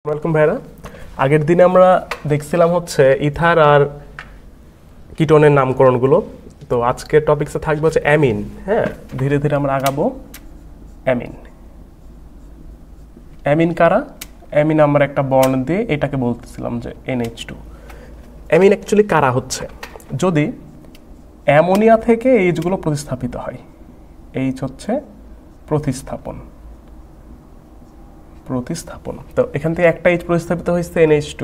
Welcome ভাইরা। আগের দিনে আমরা দেখছিলাম হচ্ছে ইথার আর কিটোনের নামকরণগুলো। তো আজকের টপিকসে থাকবে হচ্ছে অ্যামিন। হ্যাঁ, ধীরে ধীরে আমরা আগাবো। অ্যামিন অ্যামিন কারা? অ্যামিন আমরা একটা বর্ণ দিয়ে এটাকে বলতেছিলাম যে NH2। অ্যামিন অ্যাকচুয়ালি কারা হচ্ছে যদি অ্যামোনিয়া থেকে এইচগুলো প্রতিস্থাপিত হয়। এইচ হচ্ছে প্রতিস্থাপন। তো এখান থেকে একটা এইচ প্রতিস্থাপিত হয়েছে NH2,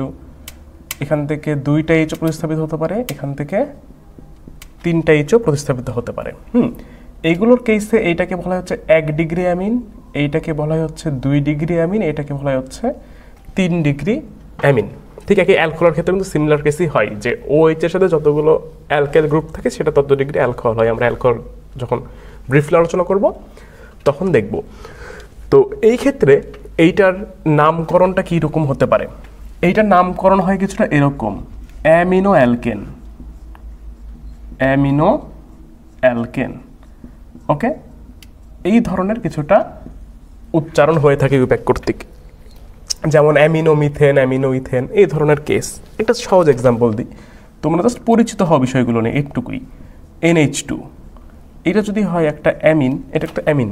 এখান থেকে দুইটা এইচও প্রতিস্থাপিত হতে পারে, এখান থেকে তিনটা এইচও প্রতিস্থাপিত হতে পারে। এইগুলোর কেসে এইটাকে বলা হচ্ছে 1 ডিগ্রি অ্যামিন, এইটাকে বলা হচ্ছে 2 ডিগ্রি অ্যামিন, এটাকে বলা হচ্ছে 3 ডিগ্রি অ্যামিন। ঠিক আছে, অ্যালকোহলের ক্ষেত্রে কিন্তু সিমিলার কেসই হয় যে OH এর সাথে যতগুলো অ্যালকাইল গ্রুপ থাকে সেটা তত ডিগ্রি অ্যালকোহল হয়। আমরা অ্যালকোহল যখন ব্রিফলি আলোচনা করব তখন দেখব। তো এই ক্ষেত্রে এইটার নামকরণটা কী রকম হতে পারে? এইটার নামকরণ হয় কিছুটা এরকম, অ্যামিনো অ্যালকেন। ওকে, এই ধরনের কিছুটা উচ্চারণ হয়ে থাকে বিবেক কর্তৃক, যেমন অ্যামিনো মিথেন, অ্যামিনো ইথেন, এই ধরনের কেস। একটা সহজ এক্সাম্পল দিই, তোমরা জাস্ট পরিচিত হও বিষয়গুলো নিয়ে একটুকুই। NH2 এটা যদি হয় একটা অ্যামিন, এটা একটা অ্যামিন,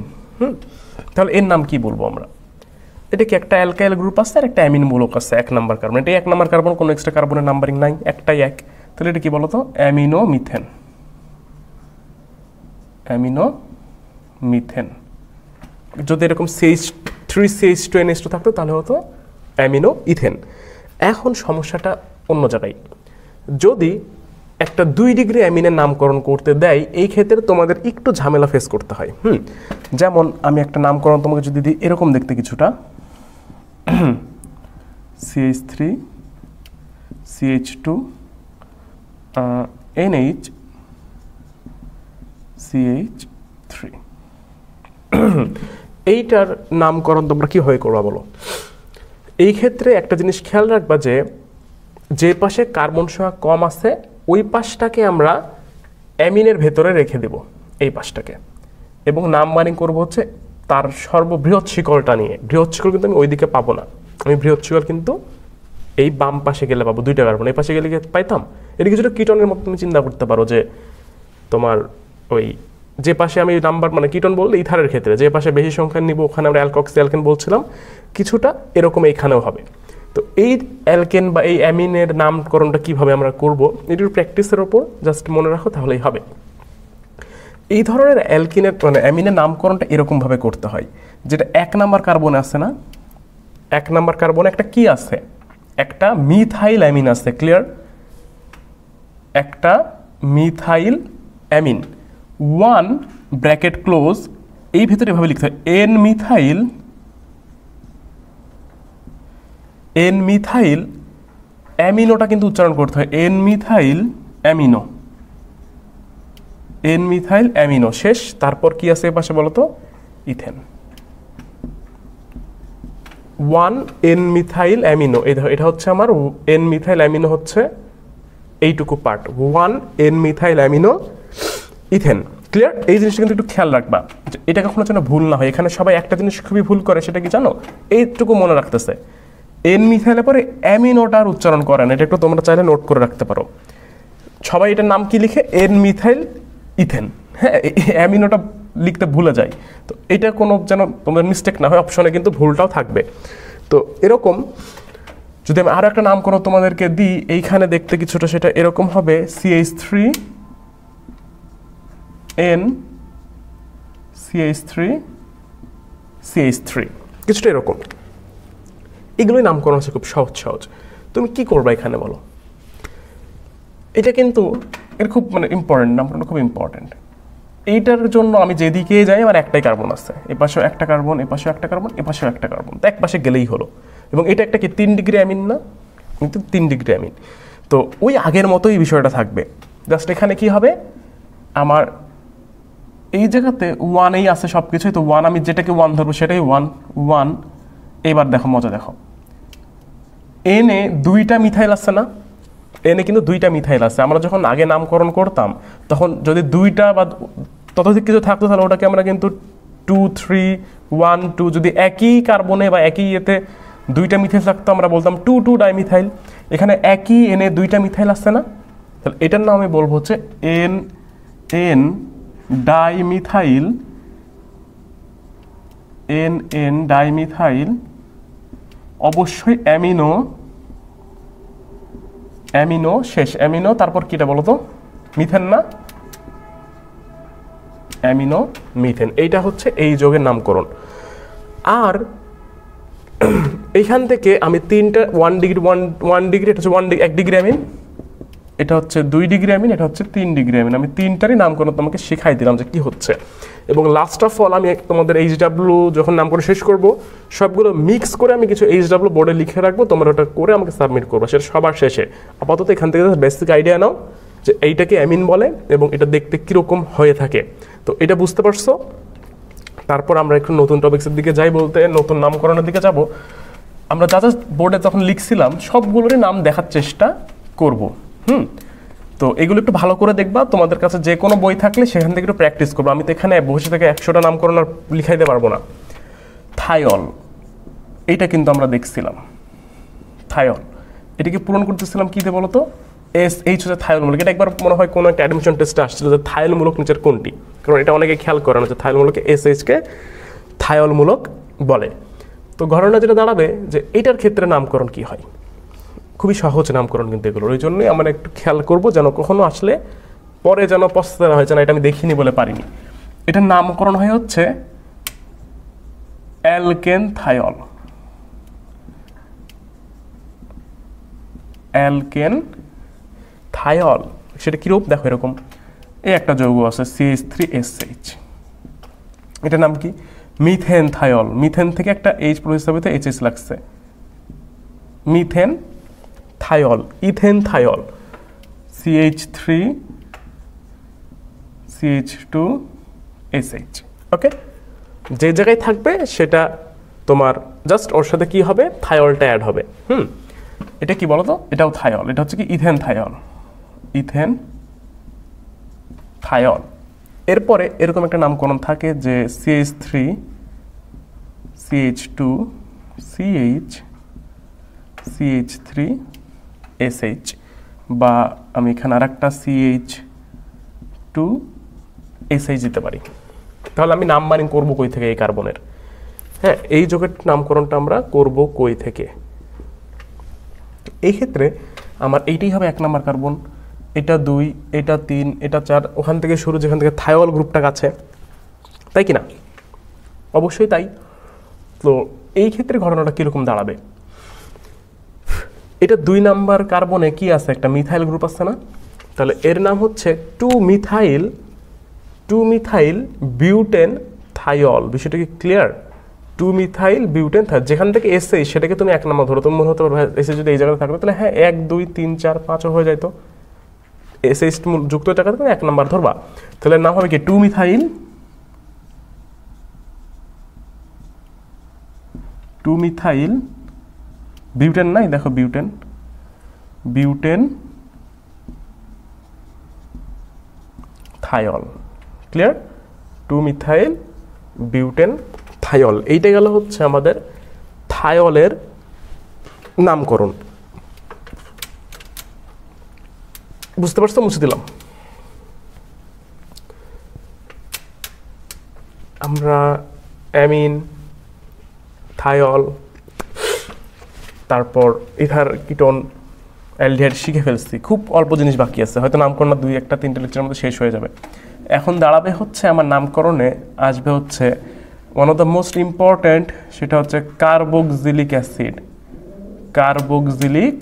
তাহলে এর নাম কি বলবো আমরা? এটা কি একটা অ্যালকাইল গ্রুপ আছে আর একটা অ্যামিন মূলক আছে, 1 নাম্বার কার্বন। এটা 1 নাম্বার কার্বন, কোনো এক্সট্রা কার্বনের নাম্বারিং নাই, একটাই 1। তাহলে এটা কি বলতো? Amino methane. যদি এরকম CH3CH2NH2 থাকতো তাহলে হতো অ্যামিনো ইথেন। এখন সমস্যাটা অন্য জায়গায়। যদি একটা 2 ডিগ্রি অ্যামিনের নামকরণ করতে দেয়, এই ক্ষেত্রে তোমাদের একটু ঝামেলা ফেস করতে হয়। যেমন আমি একটা নামকরণ তোমাকে যদি দিই, এরকম দেখতে কিছুটা, CH3 CH2 NH CH3 এইটার নামকরণ তোমরা কীভাবে করবা বলো? এই ক্ষেত্রে একটা জিনিস খেয়াল রাখবা যে পাশে কার্বন সংখ্যা কম আছে ওই পাশটাকে আমরা অ্যামিনের ভেতরে রেখে দেব, এই পাশটাকে, এবং নাম্বারিং করবো হচ্ছে তার সর্ববৃহৎ শিকড়টা নিয়ে। বৃহৎ শিকড় কিন্তু আমি ওইদিকে পাবো না, আমি বৃহৎ শিকড় কিন্তু এই বাম পাশে গেলে পাবো, 2টা কার্বন এই পাশে গেলে পাইতাম। এটা কিছুটা কিটনের মতো তুমি চিন্তা করতে পারো যে তোমার ওই যে পাশে আমি নাম্বার মানে কিটন বললে ইথারের ক্ষেত্রে যে পাশে বেশি সংখ্যা নিব ওখানে আমরা অ্যালকক্সি অ্যালকেন বলছিলাম, কিছুটা এরকম এইখানেও হবে। তো এই অ্যালকেন বা এই অ্যামিনের নামকরণটা কিভাবে আমরা করব, এটির প্র্যাকটিসের ওপর জাস্ট মনে রাখো, তাহলেই হবে। এই ধরনের অ্যালকিনের মানে অ্যামিনের নামকরণটা এরকমভাবে করতে হয়, যেটা 1 নাম্বার কার্বনে আছে না, 1 নাম্বার কার্বনে একটা কি আছে? একটা মিথাইল অ্যামিন আছে, ক্লিয়ার? একটা মিথাইল অ্যামিন, 1 ব্র্যাকেট ক্লোজ, এই ভিতরে এভাবে লিখতে হয় N মিথাইল অ্যামিনোটা কিন্তু উচ্চারণ করতে হয় N মিথাইল অ্যামিনো শেষ। তারপর কি আছে এর পাশে বলো তো? ইথেন। 1 N মিথাইল অ্যামিনো, এটা হচ্ছে আমার N মিথাইল অ্যামিনো হচ্ছে এইটুকু part, 1 N methyl amino ethane. Clear? এই জিনিসটা কিন্তু একটু খেয়াল রাখবা, এটা কখনো যেন ভুল না হয়। এখানে সবাই একটা জিনিস খুবই ভুল করে, সেটা কি জানো? এইটুকু মনে রাখতেছে, N মিথাইলের পরে অ্যামিনোটার উচ্চারণ করে না। এটা একটু তোমরা চাইলে নোট করে রাখতে পারো। সবাই এটার নাম কি লিখে? N methyl ethane. হ্যাঁ, অ্যামিনোটা লিখতে ভুলে যায়। তো এটা কোনো যেন তোমাদের মিস্টেক না হয়, অপশনে কিন্তু ভুলটাও থাকবে। তো এরকম যদি আমি আরও একটা নামকরণ তোমাদেরকে দিই, এইখানে দেখতে কিছুটা সেটা এরকম হবে, CH3 N CH3 কিছুটা এরকম। এগুলোই নামকরণ হচ্ছে খুব সহজ। তুমি কি করবা এখানে বলো? এটা কিন্তু এর খুব মানে ইম্পর্টেন্ট, নামকরণটা খুব ইম্পর্টেন্ট। এইটার জন্য আমি যেদিকে যাই আমার একটাই কার্বন আছে, এপাশেও একটা কার্বন, এপাশেও একটা কার্বন, এপাশেও একটা কার্বন, তো এক পাশে গেলেই হলো। এবং এটা একটা কি 3 ডিগ্রি অ্যামিন না? কিন্তু 3 ডিগ্রি অ্যামিন। তো ওই আগের মতোই বিষয়টা থাকবে, জাস্ট এখানে কি হবে, আমার এই জায়গাতে 1এই আছে সব কিছুই। তো 1 আমি যেটাকে 1 ধরবো সেটাই 1। এবার দেখো মজা, দেখো এনে 2টা মিথাইল আছে না? এনে কিন্তু 2টা মিথাইল আছে। আমরা যখন আগে নামকরণ করতাম তখন যদি 2টা বা ততোধিক কিছু থাকতো তাহলে ওটাকে আমরা কিন্তু 2, 3, 1, 2 যদি একই কার্বনে বা একই ইয়েতে দুইটা মিথাইল থাকতো আমরা বলতাম 2,2 ডাইমিথাইল। এখানে একই এনে দুইটা মিথাইল আসছে না, তাহলে এটার নাম আমি বলবো হচ্ছে এন ডাইমিথাইল, এন ডাইমিথাইল, অবশ্যই অ্যামিনো শেষ, অ্যামিনো তারপর কিটা বলো তো, মিথেন না, অ্যামিনো মিথেন। এইটা হচ্ছে এই যৌগের নামকরণ। আর এইখান থেকে আমি তিনটা 1 ডিগ্রি, 1 ডিগ্রি, এটা হচ্ছে 1 ডিগ্রি অ্যামিন, এটা হচ্ছে 2 ডিগ্রি অ্যামিন, এটা হচ্ছে 3 ডিগ্রি অ্যামিন, আমি তিনটারই নামকরণ তোমাকে শিখাই দিলাম যে কি হচ্ছে। এবং লাস্ট অফ অল আমি তোমাদের HW যখন নামকরণ শেষ করব সবগুলো মিক্স করে আমি কিছু HW বোর্ডে লিখে রাখবো, তোমরা ওটা করে আমাকে সাবমিট করবো, সেটা সবার শেষে। আপাতত এখান থেকে বেসিক আইডিয়া নাও যে এইটাকে অ্যামিন বলে এবং এটা দেখতে কীরকম হয়ে থাকে। তো এটা বুঝতে পারছো? তারপর আমরা একটু নতুন টপিক্সের দিকে যাই, বলতে নতুন নামকরণের দিকে যাব। আমরা যা যা বোর্ডে তখন লিখছিলাম সবগুলোরই নাম দেখার চেষ্টা করব। তো এগুলো একটু ভালো করে দেখবা, তোমাদের কাছে যে কোনো বই থাকলে সেখান থেকে একটু প্র্যাকটিস করবো। আমি তো এখানে বসে থেকে 100টা নামকরণ আর লিখাইতে পারবো না। থাইল, এইটা কিন্তু আমরা দেখছিলাম, থাইল এটাকে পূরণ করতেছিলাম কী দিয়ে বলো তো, SH হচ্ছে থাইল মূলক। এটা একবার মনে হয় কোনো একটা অ্যাডমিশন টেস্টে আসছিল যে থাইল মূলক নিচের কোনটি, কারণ এটা অনেকে খেয়াল করে না যে থাইল মূলকে SH-কে থাইল মূলক বলে। তো ঘটনা যেটা দাঁড়াবে যে এটার ক্ষেত্রে নামকরণ কি হয়, খুবই সহজ নামকরণ কিন্তু এগুলোর। ওই জন্যই আমরা একটু খেয়াল করবো যেন কখনো আসলে পরে যেন পস্তাতে না হয় যেন এটা আমি দেখিনি বলে পারিনি। এটার নামকরণ হয় হচ্ছে অ্যালকেন থাইল, অ্যালকেন থাইল। সেটা কীরূপ দেখো, এরকম এই একটা যৌগ আছে CH3SH, এটার নাম কি, মিথেন থাইল। মিথেন থেকে একটা H প্রতিস্থাপিত HH লাগছে, মিথেন থাইল, ইথেন থাইল, CH3CH2SH। ওকে, যে জায়গায় থাকবে সেটা তোমার জাস্ট ওর সাথে কি হবে, থাইলটা অ্যাড হবে। এটা কি বলতো, এটাও থাইল, এটা হচ্ছে কি ইথেন থাইল, ইথেন থাইল। এরপরে এরকম একটা নামকরণ থাকে যে CH3CH2CH3SH, বা আমি এখানে আর একটা CH2SH দিতে পারি। তাহলে আমি নাম্বারিং করবো কই থেকে এই কার্বনের? হ্যাঁ, এই যৌগের নামকরণটা আমরা করব কই থেকে? এই ক্ষেত্রে আমার এইটাই হবে 1 নাম্বার কার্বন, এটা 2, এটা 3, এটা 4, ওখান থেকে শুরু যেখান থেকে থাইল গ্রুপটা আছে, তাই কি না? অবশ্যই তাই। তো এই ক্ষেত্রে ঘটনাটা কীরকম দাঁড়াবে, এটা 2 নাম্বার কার্বনে কি আছে, একটা মিথাইল গ্রুপ আছে না, তাহলে এর নাম হচ্ছে 2 মিথাইল বিউটেন থাইল। বিষয়টা কি ক্লিয়ার? 2 মিথাইল বিউটেন থাইল, যেখান থেকে এসে সেটাকে তুমি 1 নাম্বার ধরো। তুমি মনে হতে পারবে এসে যদি এই জায়গায় থাকবে তাহলে হ্যাঁ 1 2 3 4 5 হয়ে যায়, তো এসে যুক্ত জায়গাতে তুমি 1 নাম্বার ধরবা। তাহলে নাম হবে কি 2 মিথাইল বিউটেন, নাই দেখো বিউটেন থাইল। ক্লিয়ার? 2 মিথাইল বিউটেন থাইল, এইটা গেল হচ্ছে আমাদের থাইলের নামকরণ। বুঝতে পারছো? মুছে দিলাম। আমরা অ্যামিন, থাইল, তারপর ইথার কিটোন, অ্যালডিহাইড শিখে ফেলছি। খুব অল্প জিনিস বাকি আছে, হয়তো নামকরণ 2 1 3টে লেকচারের মধ্যে শেষ হয়ে যাবে। এখন দাঁড়াবে হচ্ছে আমার নামকরণে আসবে হচ্ছে one of the most important, সেটা হচ্ছে কার্বক্সিলিক অ্যাসিড। কার্বক্সিলিক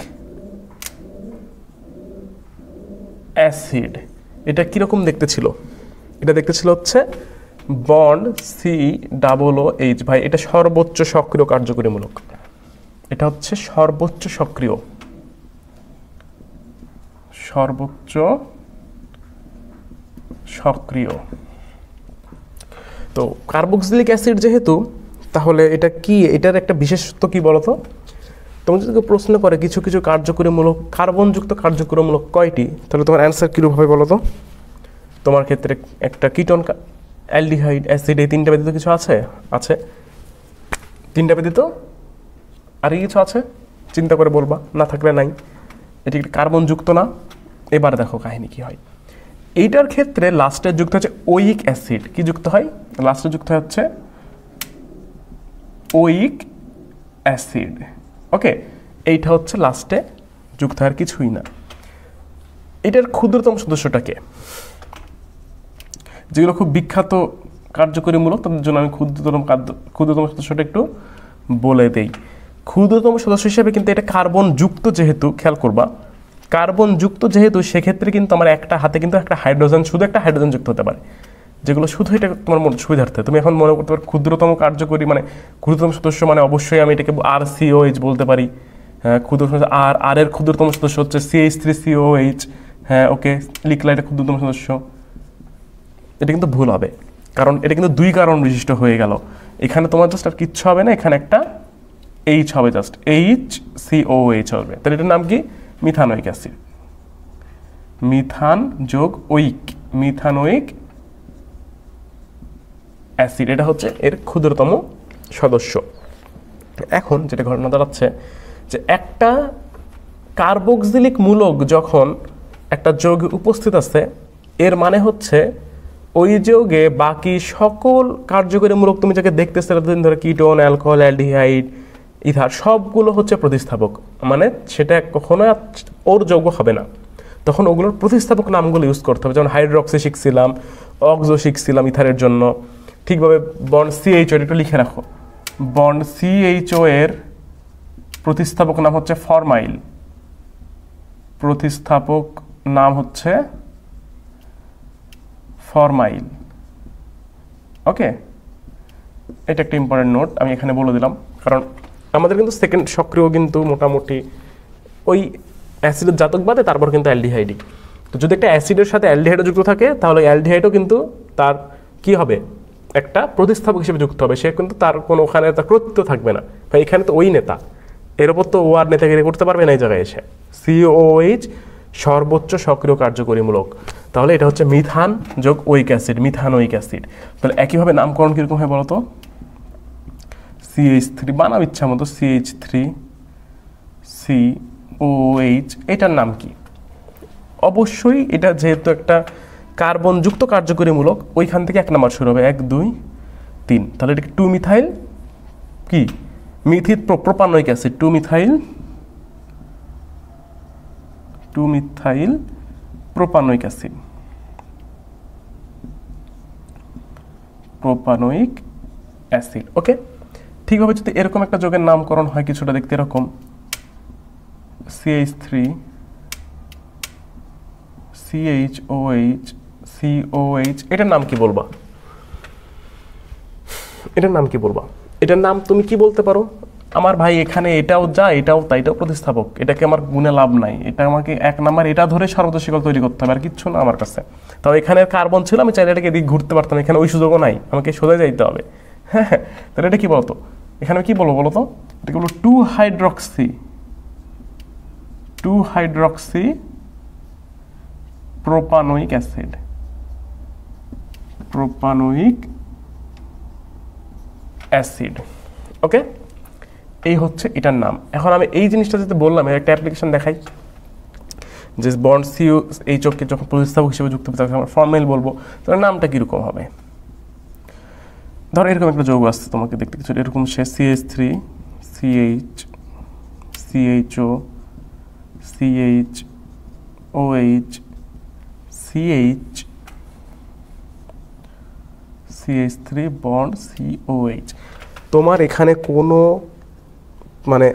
অ্যাসিড এটা কীরকম দেখতে ছিল? এটা দেখতে ছিল হচ্ছে বন্ড COOH। ভাই এটা সর্বোচ্চ সক্রিয় কার্যকরীমূলক, এটা হচ্ছে সর্বোচ্চ সক্রিয়, তো কার্বক্সিলিক অ্যাসিড যেহেতু, তাহলে এটা কি, এটার একটা বিশেষত্ব কি বলতো? তোমার যদি প্রশ্ন করে কিছু কিছু কার্যকরীমূলক, কার্বনযুক্ত কার্যকরীমূলক কয়টি, তাহলে তোমার অ্যান্সার কীরূপ হবে বলো তো? তোমার ক্ষেত্রে একটা কিটোন, অ্যালডিহাইড, অ্যাসিড, এই 3টা ব্যতীত কিছু আছে? 3টা ব্যতীত আর কিছু আছে চিন্তা করে বলবা, না থাকলে নাই। এটি একটি কার্বন যুক্ত না? এবার দেখো কাহিনী কি হয়। এইটার ক্ষেত্রে লাস্টে যুক্ত হচ্ছে ওইক অ্যাসিড। কি যুক্ত হয়? লাস্টে যুক্ত হচ্ছে ওইক অ্যাসিড। ওকে, এইটা হচ্ছে লাস্টে যুক্ত আর কিছুই না। এটার ক্ষুদ্রতম সদস্যটাকে, যেগুলো খুব বিখ্যাত কার্যকরীমূলক, তাদের জন্য আমি ক্ষুদ্রতম সদস্যটা একটু বলে দেই। ক্ষুদ্রতম সদস্য হিসেবে কিন্তু এটা কার্বন যুক্ত, যেহেতু খেয়াল করবা কার্বন যুক্ত যেহেতু, সেক্ষেত্রে কিন্তু আমার একটা হাতে কিন্তু একটা হাইড্রোজেন, শুধু একটা হাইড্রোজেন যুক্ত হতে পারে, যেগুলো শুধু এটা তোমার সুবিধার্থে। তুমি এখন মনে করতে পারো ক্ষুদ্রতম কার্যকরী মানে ক্ষুদ্রতম সদস্য মানে অবশ্যই আমি এটাকে RCOH বলতে পারি। হ্যাঁ, ক্ষুদ্রতম আর এর ক্ষুদ্রতম সদস্য হচ্ছে CH3COH। হ্যাঁ, ওকে, লিখলা এটা ক্ষুদ্রতম সদস্য। এটা কিন্তু ভুল হবে, কারণ এটা কিন্তু দুই কার্বন বিশিষ্ট হয়ে গেল। এখানে তোমার জাস্ট আর কিচ্ছু হবে না, এখানে একটা H হবে, জাস্ট HCOH হবে। তাহলে এটার নাম কি? Methanoic acid. মিথান যোগ ওইক, মিথানোইক অ্যাসিড, এটা হচ্ছে এর ক্ষুদ্রতম সদস্য। এখন যেটা ঘটনা দাঁড়াচ্ছে যে একটা কার্বক্সিলিক মূলক যখন একটা যৌগে উপস্থিত আছে, এর মানে হচ্ছে ওই যৌগে বাকি সকল কার্যকরী মূলক তুমি যাকে দেখতেছো এতদিন ধরে, কিটোন, অ্যালকোহল, অ্যালডিহাইড, ইথার, সবগুলো হচ্ছে প্রতিস্থাপক। মানে সেটা কখনো ওর যৌগ হবে না, তখন ওগুলোর প্রতিস্থাপক নামগুলো ইউজ করতে হবে। যেমন হাইড্রক্সি শিখছিলাম, অক্সো শিখছিলাম ইথারের জন্য। ঠিকভাবে বন্ড CHO একটু লিখে রাখো। বন্ড CHO এর প্রতিস্থাপক নাম হচ্ছে ফরমাইল। প্রতিস্থাপক নাম হচ্ছে ফরমাইল। ওকে, এটা একটা ইম্পর্টেন্ট নোট, আমি এখানে বলে দিলাম, কারণ আমাদের কিন্তু সেকেন্ড সক্রিয় কিন্তু মোটামুটি ওই অ্যাসিডের জাতক বাদে তারপর কিন্তু অ্যালডিহাইডই। তো যদি একটা অ্যাসিডের সাথে অ্যালডিহাইডও যুক্ত থাকে, তাহলে অ্যালডিহাইডও কিন্তু তার কি হবে? একটা প্রতিস্থাপক হিসেবে যুক্ত হবে। সে কিন্তু তার কোনো ওখানে তার কর্তৃত্ব থাকবে না, ভাই এখানে তো ওই নেতা, এর ওপর তো ও আর নেতাগিরি করতে পারবে না এই জায়গায় এসে। COOH সর্বোচ্চ সক্রিয় কার্যকরীমূলক। তাহলে এটা হচ্ছে মিথান যোগ ওইক অ্যাসিড, মিথানোইক অ্যাসিড। তাহলে একইভাবে নামকরণ কীরকম হয় বলো তো? CH3 বানাও ইচ্ছা মতো, CH3COH, এটার নাম কি? অবশ্যই এটা যেহেতু একটা কার্বন যুক্ত কার্যকরীমূলক, ওইখান থেকে 1 নাম্বার শুরু হবে, 1 2 3। তাহলে এটাকে 2 মিথাইল কি methyl propanoic acid, 2 methyl propanoic acid, propanoic acid. Okay, ঠিকভাবে যদি এরকম একটা যৌগের নামকরণ হয় কিছুটা দেখতে এরকম, CH3 CHOH, এটার নাম কি বলবা? এটার নাম কি বলবা? এটার নাম তুমি কি বলতে পারো? আমার ভাই এখানে এটাও যা, এটাও তাই, এটাও প্রতিস্থাপক, এটাকে আমার গুণে লাভ নাই, এটা আমাকে 1 নাম্বার এটা ধরে সর্বোচ্চ শিকল তৈরি করতে হবে, আর কিচ্ছু না আমার কাছে। তাও এখানে কার্বন ছিল, আমি চাইলে এটাকে এদিকে ঘুরতে পারতাম, এখানে ওই সুযোগও নাই, আমাকে সোজা যাইতে হবে। হ্যাঁ, তাহলে এটা কি বলতো? এখানে কি বলবো বলো তো? এটাকে বলবো 2 hydroxy propanoic acid, propanoic acid. Okay, এই হচ্ছে এটার নাম। এখন আমি এই জিনিসটা যেটা বললাম, একটা অ্যাপ্লিকেশন দেখাই, যে বন্ড COH কে যখন প্রতিস্থাপক হিসেবে যুক্ত হবে তখন আমরা ফরমাইল বলবো, তাহলে নামটা কীরকম হবে? ধরো এরকম একটা যৌগ আসছে তোমাকে দেখতে কিছু এরকম, সে CH3 CHO CHOH CH3 bond COH। তোমার এখানে কোনো মানে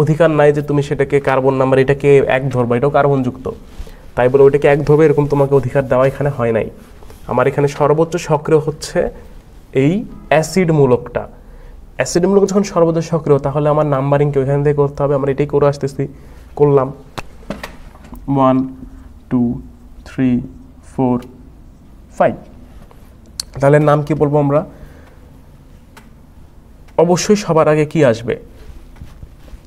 অধিকার নাই যে তুমি সেটাকে কার্বন নাম্বার এটাকে 1 ধরবা, এটাও কার্বন যুক্ত, তাই বলে ওইটাকে 1 ধরবে এরকম তোমাকে অধিকার দেওয়া এখানে হয় নাই। আমার এখানে সর্বোচ্চ সক্রিয় হচ্ছে এই অ্যাসিড মূলকটা। অ্যাসিড মূলক যখন সর্বোচ্চ সক্রিয়, তাহলে আমার নাম্বারিংকে ওইখান থেকে করতে হবে। আমরা এটাই করে আসতেছি, করলাম 1 2 3 4 5। তাহলে নাম কি বলবো আমরা? অবশ্যই সবার আগে কি আসবে?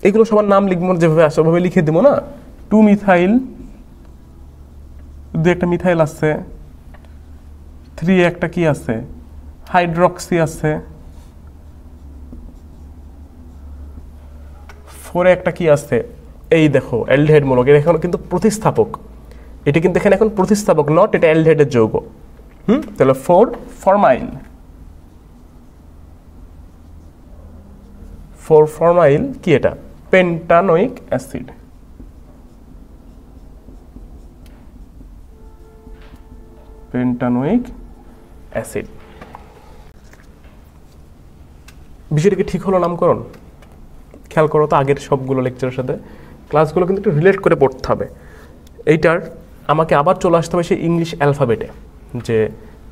এগুলো সবার নাম লিখবো, যেভাবে আসে ওভাবে লিখে দেবো না। 2 মিথাইল, 2 একটা মিথাইল আছে, 3 একটা কি আছে, হাইড্রক্সি আছে, 4-এ একটা কি আছে, এই দেখো অ্যালডিহাইড মূলক, এটা এখন কিন্তু প্রতিস্থাপক, এটা কিন্তু এখানে এখন প্রতিস্থাপক নট, এটা অ্যালডিহাইডের যৌগ। তাহলে 4 ফরমাইল, 4 ফরমাইল কি এটা, পেন্টানোয়িক অ্যাসিড। Pentanoic acid. বিষয়টা কি ঠিক হলো নামকরণ? খেয়াল করো তো আগের সবগুলো লেকচারের সাথে ক্লাসগুলো কিন্তু একটু রিলেট করে পড়তে হবে। এইটার আমাকে আবার চলে আসতে হবে সেই ইংলিশ অ্যালফাবেটে, যে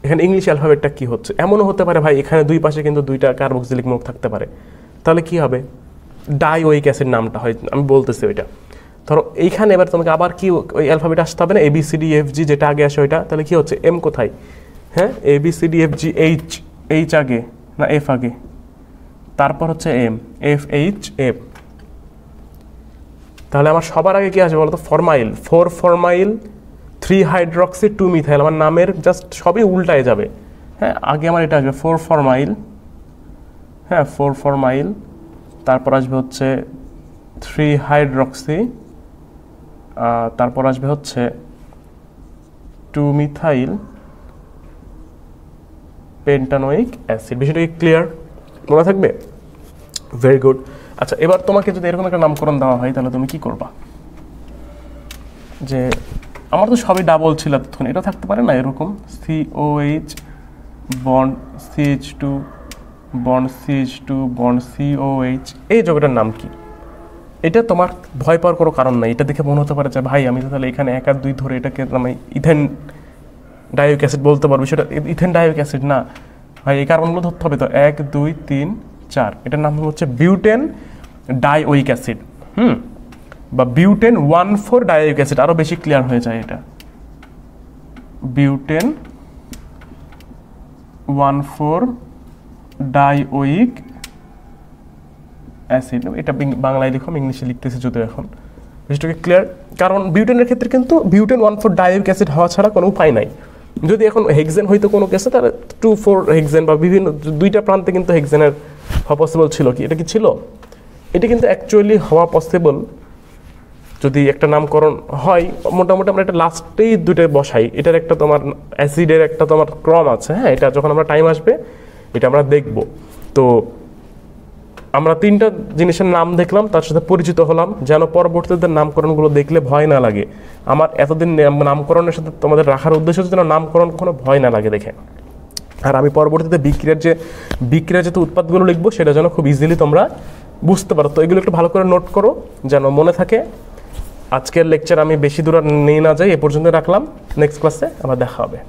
এখানে ইংলিশ অ্যালফাবেটটা কি হচ্ছে। এমনও হতে পারে ভাই এখানে দুই পাশে কিন্তু দুইটা কার্বক্সিলিক মূলক থাকতে পারে, তাহলে কি হবে, ডাইওয়িক অ্যাসিড নামটা হয়, আমি বলতেছি ওইটা। ধরো এইখানে এবার তোমাকে আবার কি ওই অ্যালফাবেট আসতে হবে না, ABCDFG যেটা আগে আসে ওইটা, তাহলে কি হচ্ছে, এম কোথায়, হ্যাঁ ABCDFG, এইচ আগে না এফ আগে, তারপর হচ্ছে এম, FHF। তাহলে আমার সবার আগে কি আসবে বলতো, ফরমাইল, 4 ফরমাইল 3 হাইড্রক্সি 2 মিথাইল, আমার নামের জাস্ট সবই উল্টায় যাবে। হ্যাঁ আগে আমার এটা আসবে 4 ফরমাইল, হ্যাঁ 4 ফরমাইল, তারপর আসবে হচ্ছে 3 হাইড্রক্সি, তারপর আসবে হচ্ছে 2 মিথাইল পেন্টানোয়িক অ্যাসিড। বিষয়টা কি ক্লিয়ার, মনে থাকবে? Very good. আচ্ছা এবার তোমাকে যদি এরকম একটা নামকরণ দেওয়া হয় তাহলে তুমি কি করবা, যে আমার তো সবই ডাবল ছিল তখন, এটা থাকতে পারে না এরকম COH bond CH2 bond CH2 bond COH, এই যোগটার নাম কি? এটা তোমার ভয় পাওয়ার কোনো কারণ নাই। এটা দেখে মনে হতে পারে যে ভাই আমি তো তাহলে এখানে 1 আর 2 ধরে এটাকে আমি ইথেন ডাইওয়িক অ্যাসিড বলতে পারবো, সেটা ইথেন ডাইওয়িক অ্যাসিড না ভাই, এই কারণগুলো ধরতে হবে তো, 1 2 3 4, এটার নাম হচ্ছে বিউটেন ডাইওয়িক অ্যাসিড, বা বিউটেন 1,4 ডাইওয়িক অ্যাসিড, আরও বেশি ক্লিয়ার হয়ে যায় এটা, বিউটেন 1,4 ডাইওয়িক অ্যাসিড। এটা বাংলায় লিখো, ইংলিশে লিখতেছি যদিও এখন, বিষয়টাকে ক্লিয়ার। কারণ বিউটেনের ক্ষেত্রে কিন্তু বিউটেন 1,4 ডাইওয়িক অ্যাসিড হওয়া ছাড়া কোনো উপায় নাই। যদি এখন হেক্সেন হইতো কোনো কেসে, তাহলে 2,4 হেক্সেন বা বিভিন্ন দুইটা প্রান্তে কিন্তু হেক্সেনের হওয়া পসিবল ছিল কি, এটা কি ছিল? এটা কিন্তু অ্যাকচুয়ালি হওয়া পসিবল যদি একটা নামকরণ হয়। মোটামুটি আমরা এটা লাস্টেই দুইটাই বসাই, এটার একটা তোমার অ্যাসিডের একটা তোমার ক্রম আছে, হ্যাঁ এটা যখন আমরা টাইম আসবে এটা আমরা দেখব। তো আমরা 3টা জিনিসের নাম দেখলাম, তার সাথে পরিচিত হলাম, যেন পরবর্তীতে নামকরণগুলো দেখলে ভয় না লাগে। আমার এতদিন নামকরণের সাথে তোমাদের রাখার উদ্দেশ্য হচ্ছে যেন নামকরণ কখনো ভয় না লাগে দেখে। আর আমি পরবর্তীতে বিক্রিয়ার যে উৎপাদগুলো লিখবো সেটা যেন খুব ইজিলি তোমরা বুঝতে পারো। তো এগুলো একটু ভালো করে নোট করো যেন মনে থাকে। আজকের লেকচার আমি বেশি দূর নিয়ে না যাই, এ পর্যন্ত রাখলাম। নেক্সট ক্লাসে আবার দেখা হবে।